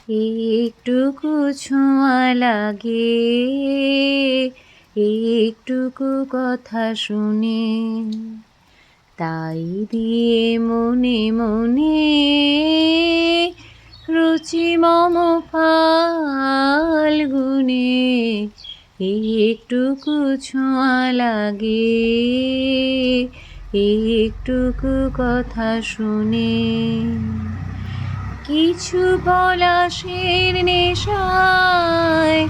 একটুকু ছোঁয়া লাগে, একটুকু কথা শুনে, তাই দিয়ে মনে মনে রুচি মম ফাল্গুনে। একটুকু ছোঁয়া লাগে, একটুকু কথা শুনে, কিছু পলাশের নেশায়,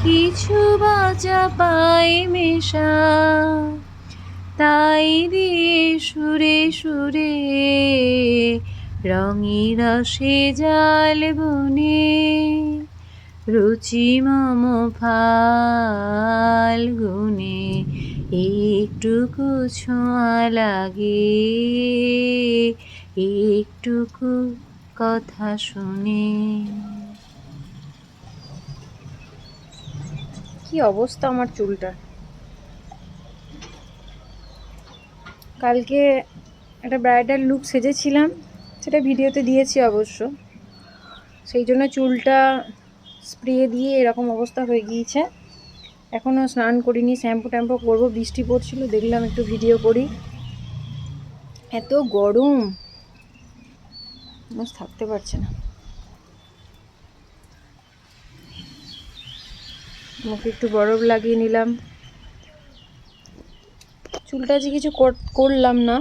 কিছু বাজা পাই মেশা, তাই দিয়ে সুরে সুরে রঙে রসে জাল বুনে, রুচি মম ফাল্গুনে। একটুকু ছোঁয়া লাগে, একটুকু কথা শুনে। কি অবস্থা আমার চুলটা! কালকে একটা ব্রাইডাল লুক সেজেছিলাম, সেটা ভিডিওতে দিয়েছি অবশ্য। সেই জন্য চুলটা স্প্রে দিয়ে এরকম অবস্থা হয়ে গিয়েছে। এখনও স্নান করিনি, শ্যাম্পু ট্যাম্পু করবো। বৃষ্টি পড়ছিল, দেখলাম একটু ভিডিও করি। এত গরম, মানুষ থাকতে পারছে না। মুখে একটু বরফ লাগিয়ে নিলাম। চুলটা আজকে কিছু করলাম না,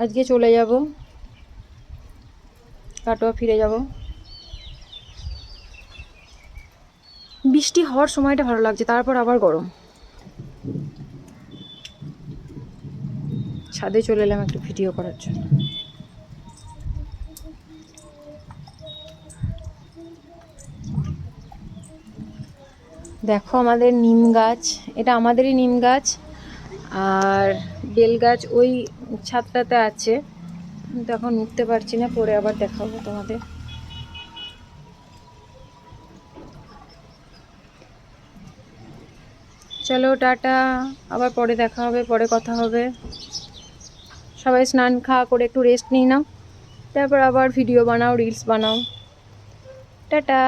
আজকে চলে যাব, কাটোয়া ফিরে যাব। বৃষ্টি হওয়ার সময়টা ভালো লাগছে, তারপর আবার গরম। ছাদে চলে এলাম একটু ভিডিও করার জন্য। দেখো আমাদের নিম গাছ, এটা আমাদেরই নিম গাছ। আর বেল গাছ ওই ছাদটাতে আছে, কিন্তু এখন উঠতে পারছি না, পরে আবার দেখাবো তোমাদের। চলো টাটা, আবার পরে দেখা হবে, পরে কথা হবে। সবাই স্নান খাওয়া করে একটু রেস্ট নিই নাও, তারপর আবার ভিডিও বানাও, রিলস বানাও। টাটা।